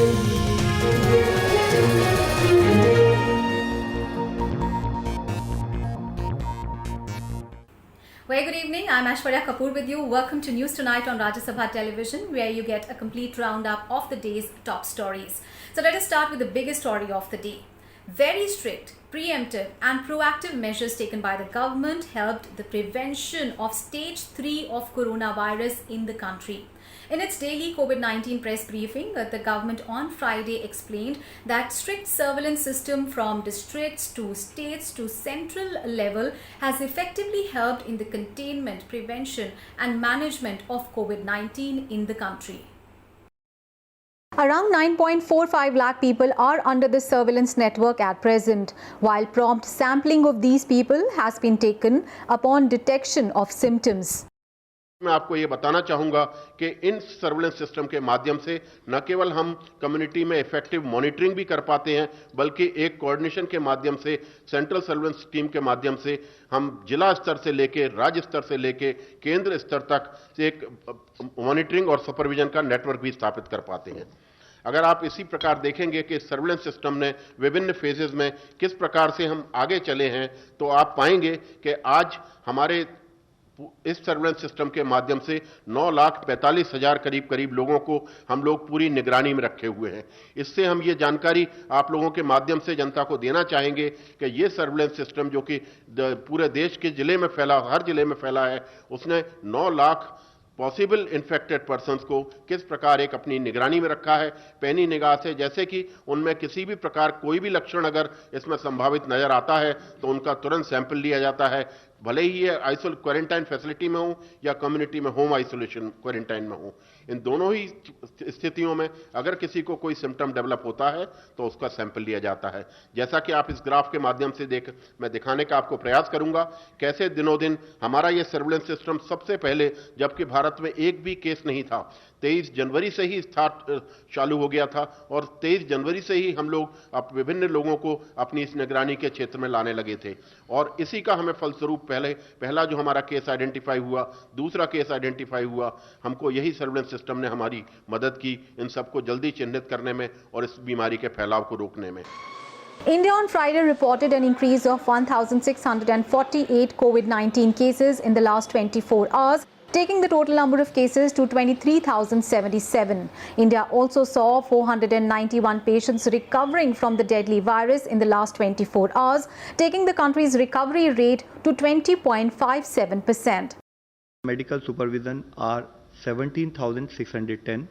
Very good evening. I'm Aishwarya Kapoor with you. Welcome to News Tonight on Rajya Sabha television, where you get a complete roundup of the day's top stories. So let us start with the biggest story of the day. Very strict, preemptive and proactive measures taken by the government helped the prevention of stage 3 of coronavirus in the country. In its daily COVID-19 press briefing, the government on Friday explained that strict surveillance system from districts to states to central level has effectively helped in the containment, prevention and management of COVID-19 in the country. Around 9.45 lakh people are under the surveillance network at present, while prompt sampling of these people has been taken upon detection of symptoms. मैं आपको ये बताना चाहूंगा कि इन surveillance system के माध्यम से न केवल हम कम्युनिटी में इफेक्टिव मॉनिटरिंग भी कर पाते हैं, बल्कि एक कोऑर्डिनेशन के माध्यम से सेंट्रल सर्वेलेंस टीम के माध्यम से हम जिला स्तर से लेके राज्य स्तर से लेके केंद्र स्तर तक एक मॉनिटरिंग और सुपरविजन का नेटवर्क भी स्थापित कर पाते हैं। अगर आप इसी प्रकार देखेंगे कि सर्वेलेंस सिस्टम ने विभिन्न फेजेस में किस प्रकार से हम आगे चले हैं, तो आप पाएंगे कि आज हमारे इस सर्वेलेंस सिस्टम के माध्यम से 9,45,000 करीब लोगों को हम लोग पूरी निगरानी में रखे हुए हैं। इससे हम ये जानकारी आप लोगों के माध्यम से जनता को देना चाहेंगे कि ये सर्वेलेंस सिस्टम जो कि पूरे देश के जिले में फैला, हर जिले में फैला है, उसने 9 लाख पॉसिबल इन्फेक्टेड पर्सन्स को किस प्रकार एक अपनी निगरानी में रखा है, पैनी निगाह से, जैसे कि उनमें किसी भी प्रकार कोई भी लक्षण अगर इसमें संभावित नजर आता है तो उनका तुरंत सैंपल लिया जाता है, भले ही ये क्वारंटाइन फैसिलिटी में हो या कम्युनिटी में होम आइसोलेशन क्वारंटाइन में हो। इन दोनों ही स्थितियों में अगर किसी को कोई सिम्टम डेवलप होता है तो उसका सैंपल लिया जाता है। जैसा कि आप इस ग्राफ के माध्यम से मैं दिखाने का आपको प्रयास करूंगा कैसे दिनों दिन हमारा ये सर्वेलेंस सिस्टम सबसे पहले, जबकि भारत में एक भी केस नहीं था, 23 जनवरी से ही चालू हो गया था और 23 जनवरी से ही हम लोग विभिन्न लोगों को अपनी इस निगरानी के क्षेत्र में लाने लगे थे और इसी का हमें फलस्वरूप पहला जो हमारा केस आइडेंटिफाई हुआ, दूसरा केस आइडेंटिफाई हुआ, हमको यही सर्वेलेंस सिस्टम ने हमारी मदद की इन सबको जल्दी चिन्हित करने में और इस बीमारी के फैलाव को रोकने में। India on Friday reported an increase of 1,648 COVID-19 cases in the last 24 hours, taking the total number of cases to 23,077. India also saw 491 patients recovering from the deadly virus in the last 24 hours, taking the country's recovery rate to 20.57%. Medical supervision are 17,610.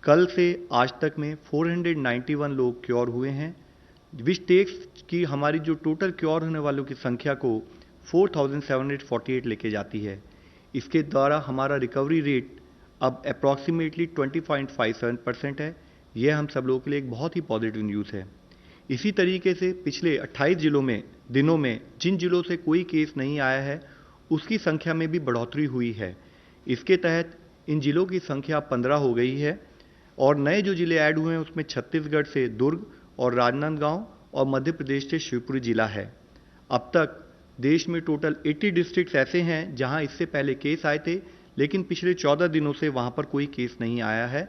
कल से आज तक में 491 लोग cure हुए हैं, which takes की हमारी जो टोटल क्योर होने वालों की संख्या को 4,748 लेके जाती है। इसके द्वारा हमारा रिकवरी रेट अब अप्रॉक्सीमेटली 20.57% है। यह हम सब लोगों के लिए एक बहुत ही पॉजिटिव न्यूज़ है। इसी तरीके से पिछले 28 दिनों में जिन जिलों से कोई केस नहीं आया है उसकी संख्या में भी बढ़ोतरी हुई है। इसके तहत इन जिलों की संख्या 15 हो गई है और नए जो जिले ऐड हुए हैं उसमें छत्तीसगढ़ से दुर्ग और राजनांदगांव और मध्य प्रदेश से शिवपुरी जिला है। अब तक देश में टोटल 80 डिस्ट्रिक्ट्स ऐसे हैं जहां इससे पहले केस आए थे, लेकिन पिछले 14 दिनों से वहां पर कोई केस नहीं आया है।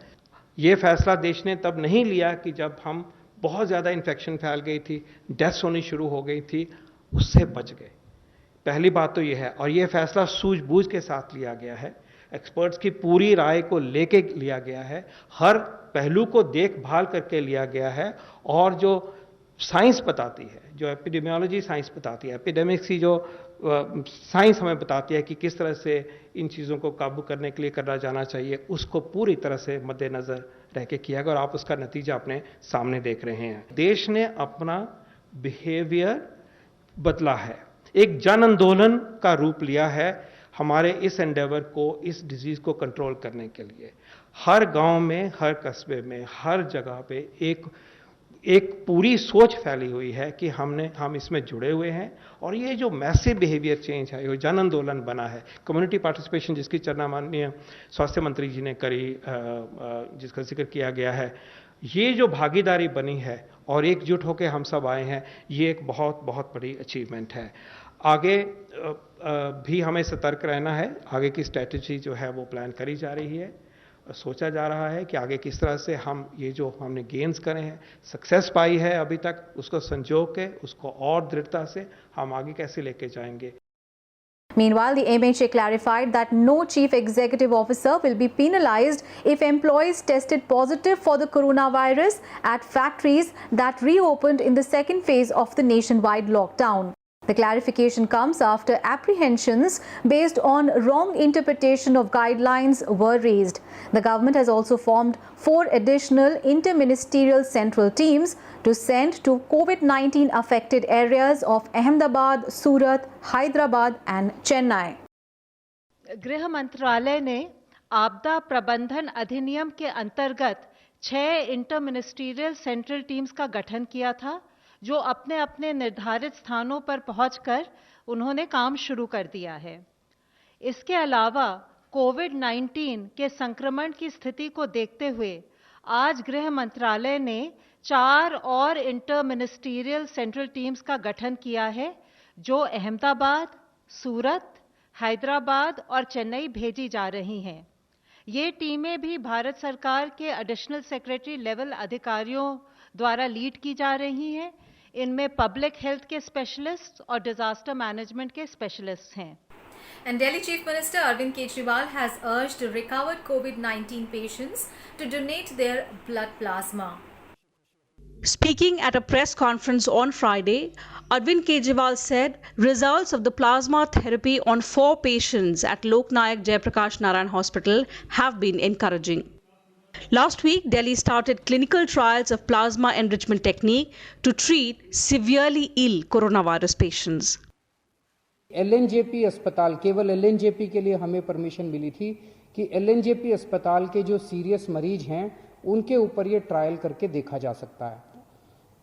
ये फैसला देश ने तब नहीं लिया कि जब हम बहुत ज़्यादा इन्फेक्शन फैल गई थी, डेथ्स होनी शुरू हो गई थी, उससे बच गए। पहली बात तो ये है, और ये फैसला सूझबूझ के साथ लिया गया है, एक्सपर्ट्स की पूरी राय को लेके लिया गया है, हर पहलू को देखभाल करके लिया गया है और जो साइंस बताती है, जो एपिडेमियोलॉजी साइंस बताती है, एपिडेमिक्स की जो साइंस हमें बताती है कि किस तरह से इन चीज़ों को काबू करने के लिए करा जाना चाहिए, उसको पूरी तरह से मद्देनज़र रह के किया गया और आप उसका नतीजा अपने सामने देख रहे हैं। देश ने अपना बिहेवियर बदला है, एक जन आंदोलन का रूप लिया है हमारे इस एंडेवर को, इस डिजीज़ को कंट्रोल करने के लिए। हर गांव में, हर कस्बे में, हर जगह पे एक पूरी सोच फैली हुई है कि हम इसमें जुड़े हुए हैं और ये जो मैसिव बिहेवियर चेंज है, ये जन आंदोलन बना है, कम्युनिटी पार्टिसिपेशन जिसकी चर्चा माननीय स्वास्थ्य मंत्री जी ने करी, जिसका जिक्र किया गया है, ये जो भागीदारी बनी है और एकजुट होकर हम सब आए हैं, ये एक बहुत बहुत बड़ी अचीवमेंट है। आगे भी हमें सतर्क रहना है, आगे की स्ट्रैटेजी जो है वो प्लान करी जा रही है सोचा जा रहा है कि आगे किस तरह से हम ये जो हमने गेन्स करे हैं, सक्सेस पाई है अभी तक, उसको संजो के उसको और दृढ़ता से हम आगे कैसे लेके जाएंगे. Meanwhile, the MHA clarified that no chief executive officer will be penalized if employees tested positive for the coronavirus at factories that reopened in the second phase of the nationwide lockdown. The clarification comes after apprehensions based on wrong interpretation of guidelines were raised. The government has also formed 4 additional interministerial central teams to send to COVID-19 affected areas of Ahmedabad, Surat, Hyderabad and Chennai. गृह मंत्रालय ने आपदा प्रबंधन अधिनियम के अंतर्गत 6 inter ministerial central teams का गठन किया था, जो अपने अपने निर्धारित स्थानों पर पहुंचकर उन्होंने काम शुरू कर दिया है. इसके अलावा कोविड-19 के संक्रमण की स्थिति को देखते हुए आज गृह मंत्रालय ने 4 और इंटर मिनिस्ट्रियल सेंट्रल टीम्स का गठन किया है, जो अहमदाबाद, सूरत, हैदराबाद और चेन्नई भेजी जा रही हैं. ये टीमें भी भारत सरकार के एडिशनल सेक्रेटरी लेवल अधिकारियों द्वारा लीड की जा रही हैं. इनमें पब्लिक हेल्थ के स्पेशलिस्ट और डिजास्टर मैनेजमेंट के स्पेशलिस्ट हैं. And Delhi Chief Minister Arvind Kejriwal has urged recovered COVID-19 patients to donate their blood plasma. Speaking at a press conference on Friday, Arvind Kejriwal said results of the plasma therapy on 4 patients at Lok Nayak Jayaprakash Narayan Hospital have been encouraging. Last week, Delhi started clinical trials of plasma enrichment technique to treat severely ill coronavirus patients. LNJP अस्पताल, केवल LNJP के लिए हमें permission मिली थी कि LNJP अस्पताल के जो सीरियस मरीज हैं उनके ऊपर ये ट्रायल करके देखा जा सकता है.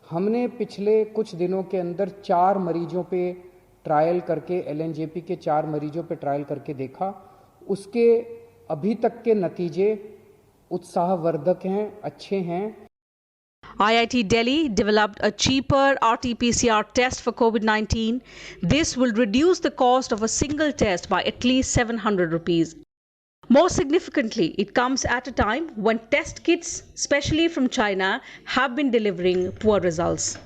हमने पिछले कुछ दिनों के अंदर 4 मरीजों पे ट्रायल करके, LNJP के 4 मरीजों पे ट्रायल करके देखा. उसके अभी तक के नतीजे उत्साहवर्धक हैं, अच्छे हैं. IIT Delhi developed a cheaper RT-PCR test for COVID-19. This will reduce the cost of a single test by at least 700 rupees. More significantly, it comes at a time when test kits, especially from China, have been delivering poor results.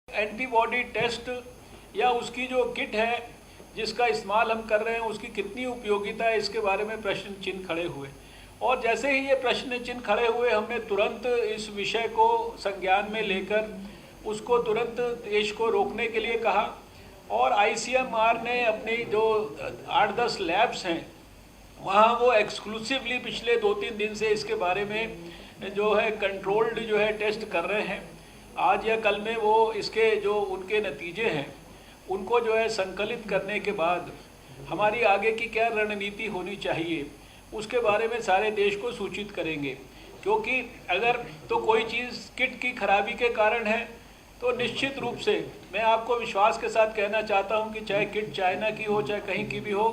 Antibody test या उसकी जो kit है जिसका इस्तेमाल हम कर रहे हैं, उसकी कितनी उपयोगिता है, इसके बारे में प्रश्न चिन्ह खड़े हुए. और जैसे ही ये प्रश्न चिन्ह खड़े हुए, हमने तुरंत इस विषय को संज्ञान में लेकर उसको तुरंत देश को रोकने के लिए कहा. और ICMR ने अपनी जो 8-10 लैब्स हैं वहाँ वो एक्सक्लूसिवली पिछले 2-3 दिन से इसके बारे में जो है कंट्रोल्ड जो है टेस्ट कर रहे हैं. आज या कल में वो इसके जो उनके नतीजे हैं उनको जो है संकलित करने के बाद हमारी आगे की क्या रणनीति होनी चाहिए उसके बारे में सारे देश को सूचित करेंगे. क्योंकि अगर तो कोई चीज़ किट की खराबी के कारण है तो निश्चित रूप से मैं आपको विश्वास के साथ कहना चाहता हूं कि चाहे किट चाइना की हो चाहे कहीं की भी हो,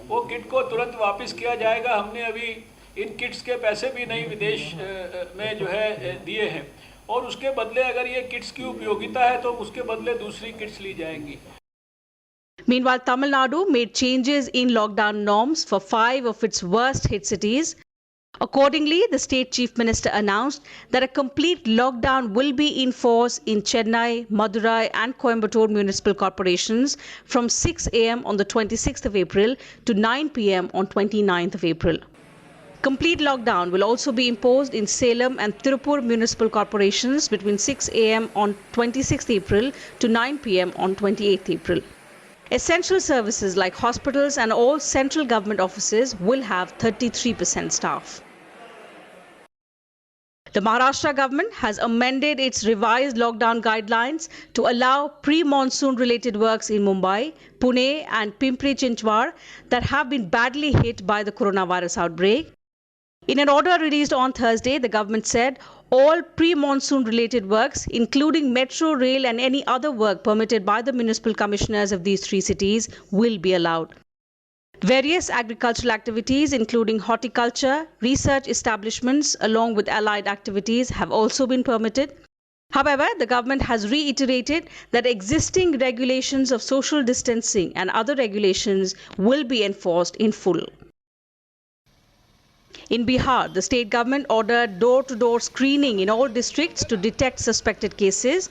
वो किट को तुरंत वापस किया जाएगा. हमने अभी इन किट्स के पैसे भी नहीं विदेश में जो है दिए हैं और उसके बदले अगर ये किट्स की उपयोगिता है तो उसके बदले दूसरी किट्स ली जाएंगी. Meanwhile, Tamil Nadu made changes in lockdown norms for 5 of its worst hit cities. Accordingly, the state chief minister announced that a complete lockdown will be in force in Chennai, Madurai and Coimbatore municipal corporations from 6 a.m. on the 26th of April to 9 p.m. on 29th of April. Complete lockdown will also be imposed in Salem and Tirupur municipal corporations between 6 a.m. on 26th April to 9 p.m. on 28th April. Essential services like hospitals and all central government offices will have 33% staff. The Maharashtra government has amended its revised lockdown guidelines to allow pre-monsoon related works in Mumbai, Pune and Pimpri-Chinchwad that have been badly hit by the coronavirus outbreak. In an order released on Thursday, the government said all pre-monsoon related works, including metro, rail and any other work permitted by the municipal commissioners of these 3 cities, will be allowed. Various agricultural activities, including horticulture, research establishments, along with allied activities, have also been permitted. However, the government has reiterated that existing regulations of social distancing and other regulations will be enforced in full. In Bihar, the state government ordered door-to-door screening in all districts to detect suspected cases.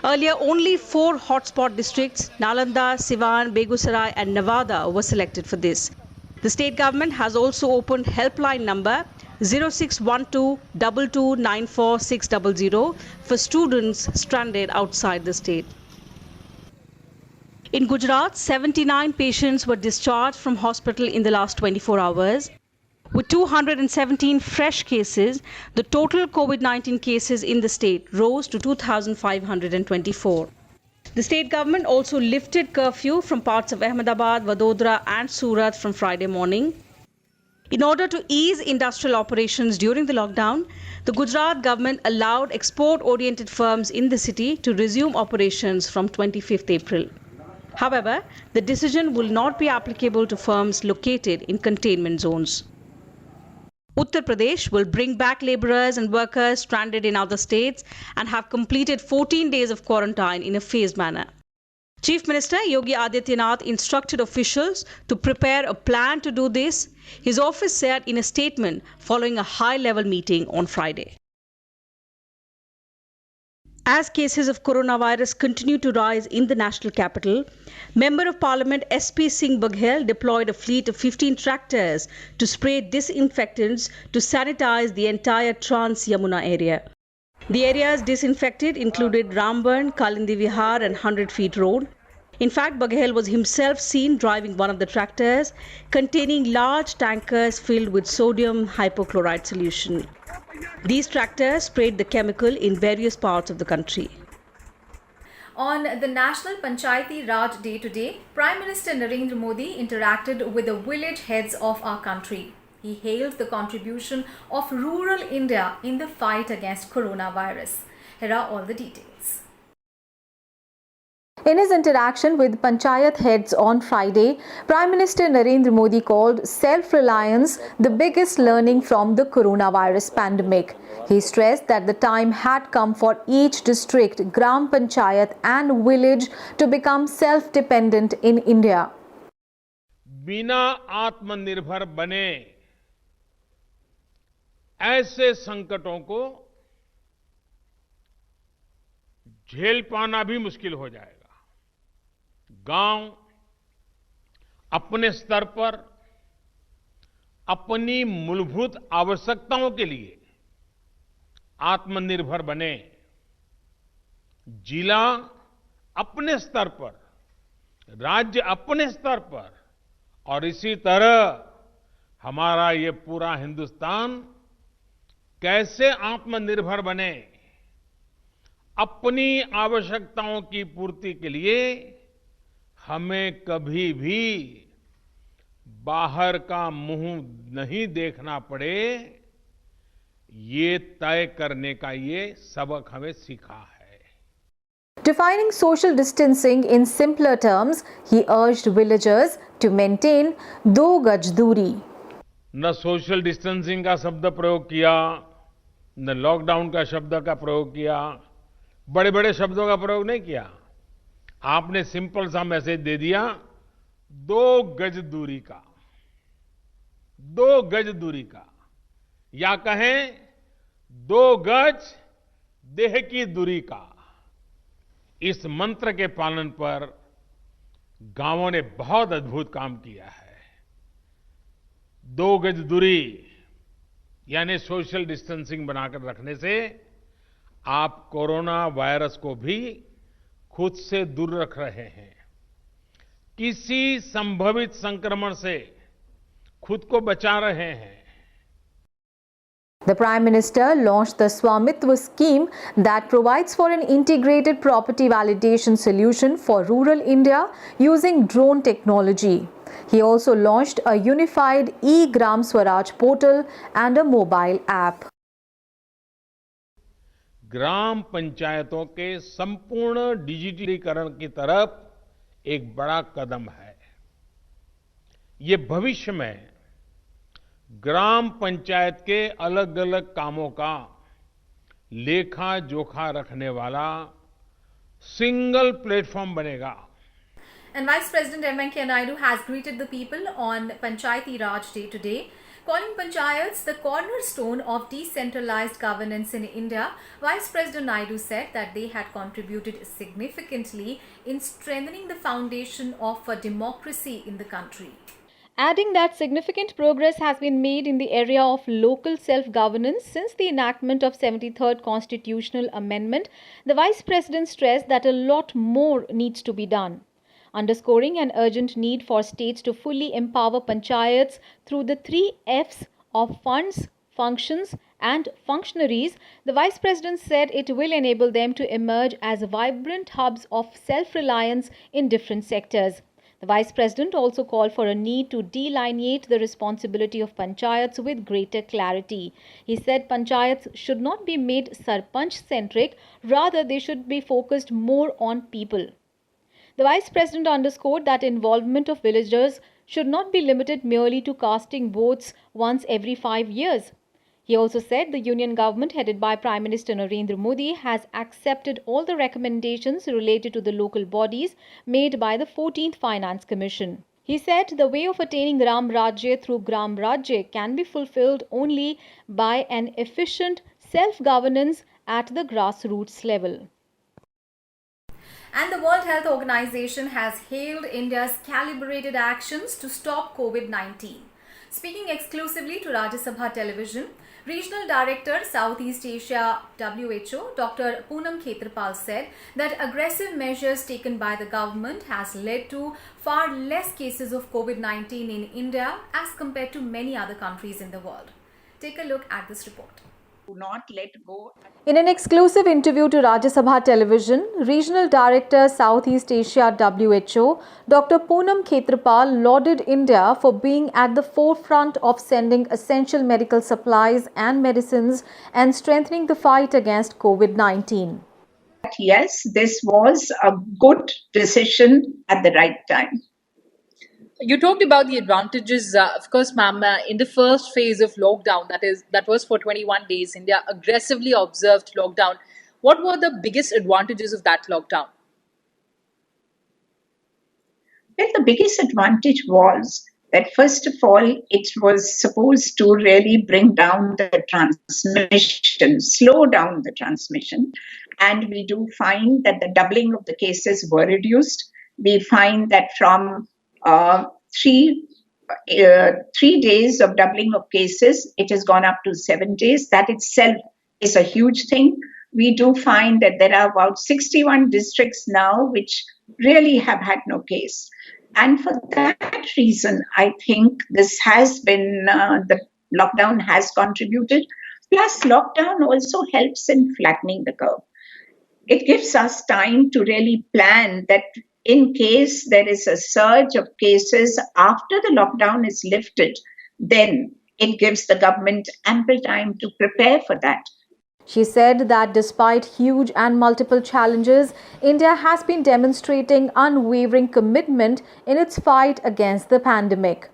Earlier, only 4 hotspot districts, Nalanda, Siwan, Begusarai and Nevada, were selected for this. The state government has also opened helpline number 0612 2294 600 for students stranded outside the state. In Gujarat, 79 patients were discharged from hospital in the last 24 hours. With 217 fresh cases, the total COVID-19 cases in the state rose to 2,524. The state government also lifted curfew from parts of Ahmedabad, Vadodara and Surat from Friday morning. In order to ease industrial operations during the lockdown, the Gujarat government allowed export-oriented firms in the city to resume operations from 25th April. However, the decision will not be applicable to firms located in containment zones. Uttar Pradesh will bring back labourers and workers stranded in other states and have completed 14 days of quarantine in a phased manner. Chief Minister Yogi Adityanath instructed officials to prepare a plan to do this, his office said in a statement following a high-level meeting on Friday. As cases of coronavirus continue to rise in the national capital, Member of Parliament SP Singh Baghel deployed a fleet of 15 tractors to spray disinfectants to sanitize the entire Trans-Yamuna area. The areas disinfected included Ramban, Kalindi Vihar and 100 Feet Road. In fact, Baghel was himself seen driving one of the tractors containing large tankers filled with sodium hypochlorite solution. These tractors sprayed the chemical in various parts of the country. On the National Panchayati Raj Day today, Prime Minister Narendra Modi interacted with the village heads of our country. He hailed the contribution of rural India in the fight against coronavirus. Here are all the details. In his interaction with Panchayat heads on Friday, Prime Minister Narendra Modi called self-reliance the biggest learning from the coronavirus pandemic. He stressed that the time had come for each district, Gram Panchayat and village to become self-dependent in India. बिना आत्मनिर्भर बने ऐसे संकटों को झेल पाना भी मुश्किल हो जाएगा। गांव अपने स्तर पर अपनी मूलभूत आवश्यकताओं के लिए आत्मनिर्भर बने, जिला अपने स्तर पर, राज्य अपने स्तर पर और इसी तरह हमारा ये पूरा हिंदुस्तान कैसे आत्मनिर्भर बने, अपनी आवश्यकताओं की पूर्ति के लिए हमें कभी भी बाहर का मुंह नहीं देखना पड़े, ये तय करने का ये सबक हमें सीखा है। Defining social distancing in simpler terms, he urged villagers to maintain 2 गज दूरी। न सोशल डिस्टेंसिंग का शब्द प्रयोग किया, न लॉकडाउन का शब्द का प्रयोग किया, बड़े बड़े शब्दों का प्रयोग नहीं किया। आपने सिंपल सा मैसेज दे दिया 2 गज दूरी का, 2 गज दूरी का, या कहें 2 गज देह की दूरी का। इस मंत्र के पालन पर गांवों ने बहुत अद्भुत काम किया है। 2 गज दूरी यानी सोशल डिस्टेंसिंग बनाकर रखने से आप कोरोना वायरस को भी खुद से दूर रख रहे हैं, किसी संभावित संक्रमण से खुद को बचा रहे हैं। The Prime Minister launched the Swamitva scheme that provides for an integrated property validation solution for rural India using drone technology. He also launched a unified e-Gram Swaraj portal and a mobile app. ग्राम पंचायतों के संपूर्ण डिजिटलीकरण की तरफ एक बड़ा कदम है। ये भविष्य में ग्राम पंचायत के अलग अलग कामों का लेखा जोखा रखने वाला सिंगल प्लेटफॉर्म बनेगा। And Vice President M. Venkaiah Naidu has greeted the people on Panchayati Raj Day today. Calling panchayats the cornerstone of decentralized governance in India, Vice President Naidu said that they had contributed significantly in strengthening the foundation of democracy in the country. Adding that significant progress has been made in the area of local self-governance since the enactment of 73rd Constitutional Amendment, the Vice President stressed that a lot more needs to be done. Underscoring an urgent need for states to fully empower panchayats through the 3 F's of funds, functions and functionaries, the Vice President said it will enable them to emerge as vibrant hubs of self-reliance in different sectors. The Vice President also called for a need to delineate the responsibility of panchayats with greater clarity. He said panchayats should not be made sarpanch-centric, rather they should be focused more on people. The Vice President underscored that involvement of villagers should not be limited merely to casting votes once every 5 years. He also said the Union government headed by Prime Minister Narendra Modi has accepted all the recommendations related to the local bodies made by the 14th Finance Commission. He said the way of attaining Ram Rajya through Gram Rajya can be fulfilled only by an efficient self-governance at the grassroots level. And the World Health Organization has hailed India's calibrated actions to stop COVID-19. Speaking exclusively to Rajya Sabha television, Regional Director Southeast Asia WHO Dr. Poonam Khetrapal said that aggressive measures taken by the government has led to far less cases of COVID-19 in India as compared to many other countries in the world. Take a look at this report. Not let go. In an exclusive interview to Rajya Sabha television, Regional Director Southeast Asia WHO, Dr. Poonam Khetrapal lauded India for being at the forefront of sending essential medical supplies and medicines and strengthening the fight against COVID-19. Yes, this was a good decision at the right time. You talked about the advantages, of course, ma'am. In the first phase of lockdown, that was for 21 days, India aggressively observed lockdown. What were the biggest advantages of that lockdown? Well, the biggest advantage was that, first of all, it was supposed to really bring down the transmission, slow down the transmission. And we do find that the doubling of the cases were reduced. We find that from 3 days of doubling of cases, it has gone up to 7 days. That itself is a huge thing. We do find that there are about 61 districts now which really have had no case. And for that reason, I think this has been, the lockdown has contributed. Plus, lockdown also helps in flattening the curve. It gives us time to really plan that in case there is a surge of cases after the lockdown is lifted, then it gives the government ample time to prepare for that. She said that despite huge and multiple challenges, India has been demonstrating unwavering commitment in its fight against the pandemic.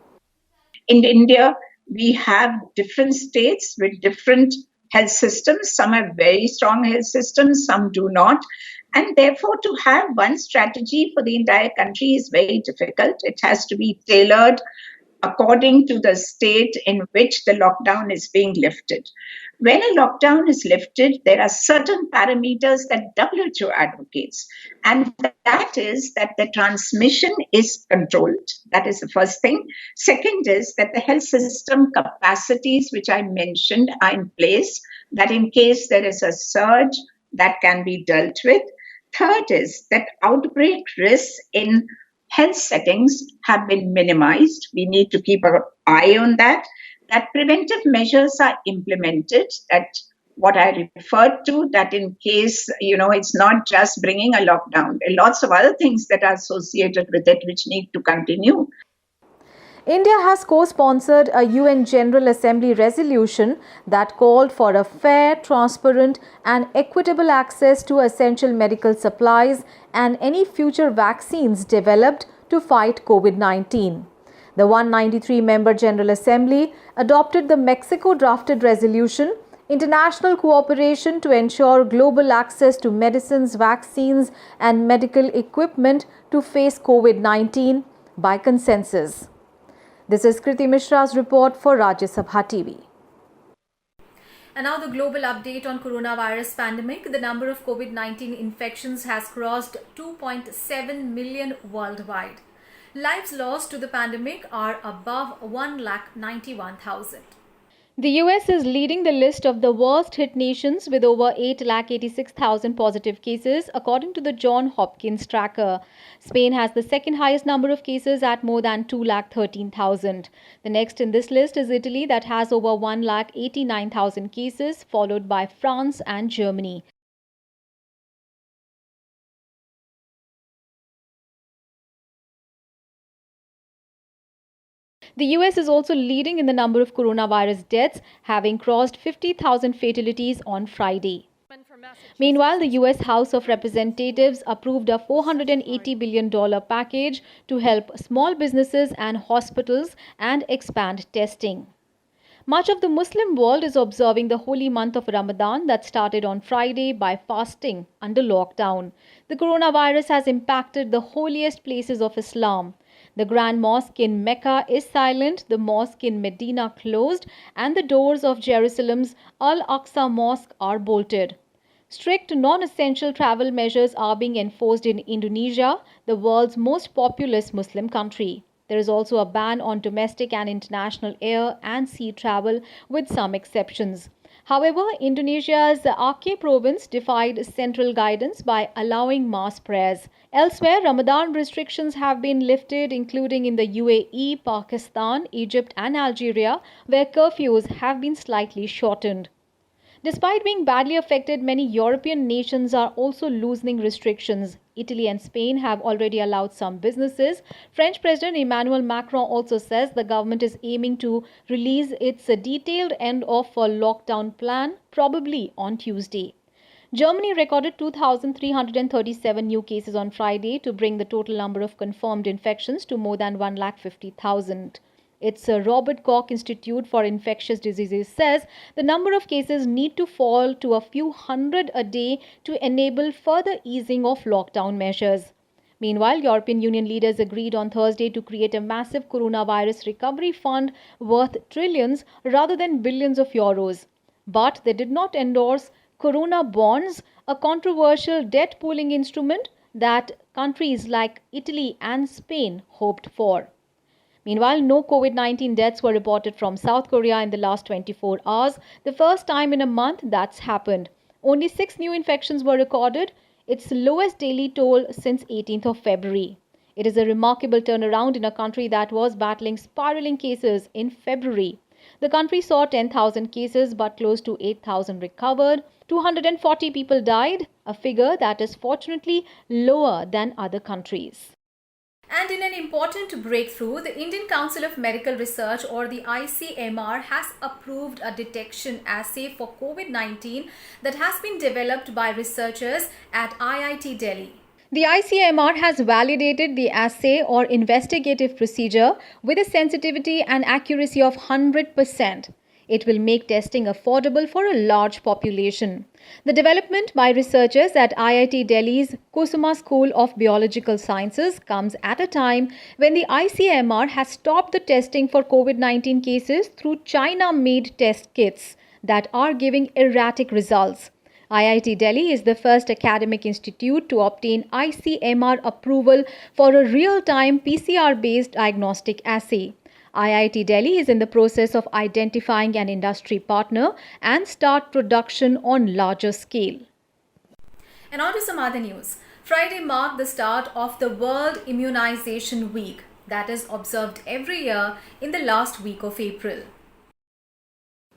In India, we have different states with different health systems. Some have very strong health systems, some do not. And therefore, to have one strategy for the entire country is very difficult. It has to be tailored according to the state in which the lockdown is being lifted. When a lockdown is lifted, there are certain parameters that WHO advocates. And that is that the transmission is controlled. That is the first thing. Second is that the health system capacities, which I mentioned, are in place, that in case there is a surge, that can be dealt with. Third is that outbreak risks in health settings have been minimized. We need to keep an eye on that. That preventive measures are implemented, that what I referred to, that in case, it's not just bringing a lockdown, there are lots of other things that are associated with it which need to continue. India has co-sponsored a UN General Assembly resolution that called for a fair, transparent and equitable access to essential medical supplies and any future vaccines developed to fight COVID-19. The 193-member General Assembly adopted the Mexico-drafted resolution, International Cooperation to Ensure Global Access to Medicines, Vaccines and Medical Equipment to Face COVID-19 by consensus. This is Kriti Mishra's report for Rajya Sabha TV. And now the global update on coronavirus pandemic. The number of COVID-19 infections has crossed 2.7 million worldwide. Lives lost to the pandemic are above 191,000. The US is leading the list of the worst hit nations with over 886,000 positive cases, according to the Johns Hopkins tracker. Spain has the second highest number of cases at more than 213,000. The next in this list is Italy, that has over 189,000 cases, followed by France and Germany. The US is also leading in the number of coronavirus deaths, having crossed 50,000 fatalities on Friday. Meanwhile, the US House of Representatives approved a $480 billion package to help small businesses and hospitals and expand testing. Much of the Muslim world is observing the holy month of Ramadan that started on Friday by fasting under lockdown. The coronavirus has impacted the holiest places of Islam. The Grand Mosque in Mecca is silent, the mosque in Medina closed, and the doors of Jerusalem's Al-Aqsa Mosque are bolted. Strict non-essential travel measures are being enforced in Indonesia, the world's most populous Muslim country. There is also a ban on domestic and international air and sea travel, with some exceptions. However, Indonesia's Aceh province defied central guidance by allowing mass prayers. Elsewhere, Ramadan restrictions have been lifted, including in the UAE, Pakistan, Egypt and Algeria, where curfews have been slightly shortened. Despite being badly affected, many European nations are also loosening restrictions. Italy and Spain have already allowed some businesses. French President Emmanuel Macron also says the government is aiming to release its detailed end of a lockdown plan, probably on Tuesday. Germany recorded 2,337 new cases on Friday to bring the total number of confirmed infections to more than 150,000. Its Robert Koch Institute for Infectious Diseases says the number of cases need to fall to a few hundred a day to enable further easing of lockdown measures. Meanwhile, European Union leaders agreed on Thursday to create a massive coronavirus recovery fund worth trillions rather than billions of euros. But they did not endorse Corona bonds, a controversial debt pooling instrument that countries like Italy and Spain hoped for. Meanwhile, no COVID-19 deaths were reported from South Korea in the last 24 hours, the first time in a month that's happened. Only 6 new infections were recorded, its lowest daily toll since 18th of February. It is a remarkable turnaround in a country that was battling spiraling cases in February. The country saw 10,000 cases but close to 8,000 recovered. 240 people died, a figure that is fortunately lower than other countries. And in an important breakthrough, the Indian Council of Medical Research, or the ICMR, has approved a detection assay for COVID-19 that has been developed by researchers at IIT Delhi. The ICMR has validated the assay or investigative procedure with a sensitivity and accuracy of 100%. It will make testing affordable for a large population. The development by researchers at IIT Delhi's Kusuma School of Biological Sciences comes at a time when the ICMR has stopped the testing for COVID-19 cases through China-made test kits that are giving erratic results. IIT Delhi is the first academic institute to obtain ICMR approval for a real-time PCR-based diagnostic assay. IIT Delhi is in the process of identifying an industry partner and start production on larger scale. And on to some other news. Friday marked the start of the World Immunization Week that is observed every year in the last week of April.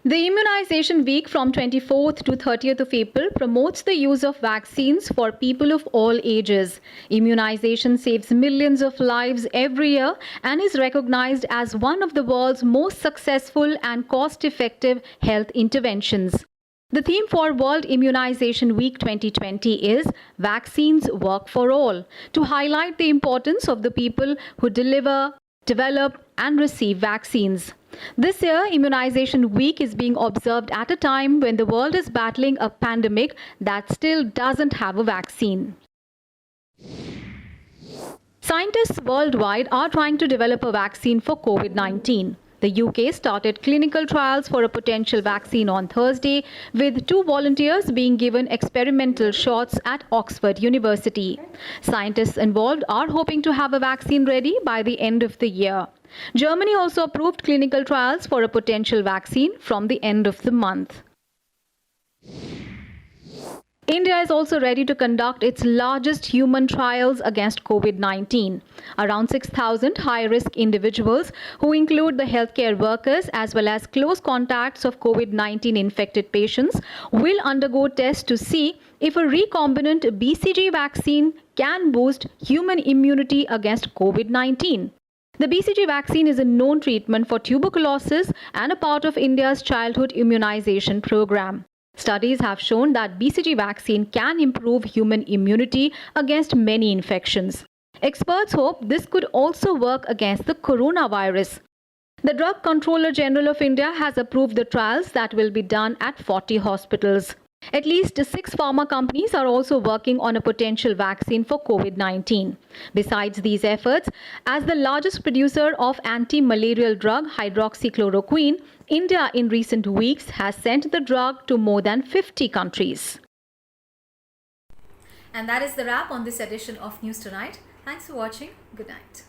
The Immunization Week from 24th to 30th of April promotes the use of vaccines for people of all ages. Immunization saves millions of lives every year and is recognized as one of the world's most successful and cost-effective health interventions. The theme for World Immunization Week 2020 is Vaccines Work for All, to highlight the importance of the people who deliver, develop and receive vaccines. This year, Immunization Week is being observed at a time when the world is battling a pandemic that still doesn't have a vaccine. Scientists worldwide are trying to develop a vaccine for COVID-19. The UK started clinical trials for a potential vaccine on Thursday, with 2 volunteers being given experimental shots at Oxford University. Scientists involved are hoping to have a vaccine ready by the end of the year. Germany also approved clinical trials for a potential vaccine from the end of the month. India is also ready to conduct its largest human trials against COVID-19. Around 6,000 high-risk individuals, who include the healthcare workers as well as close contacts of COVID-19 infected patients, will undergo tests to see if a recombinant BCG vaccine can boost human immunity against COVID-19. The BCG vaccine is a known treatment for tuberculosis and a part of India's childhood immunization program. Studies have shown that BCG vaccine can improve human immunity against many infections. Experts hope this could also work against the coronavirus. The Drug Controller General of India has approved the trials that will be done at 40 hospitals. At least 6 pharma companies are also working on a potential vaccine for COVID-19. Besides these efforts, as the largest producer of anti-malarial drug hydroxychloroquine, India in recent weeks has sent the drug to more than 50 countries. And that is the wrap on this edition of News Tonight. Thanks for watching. Good night.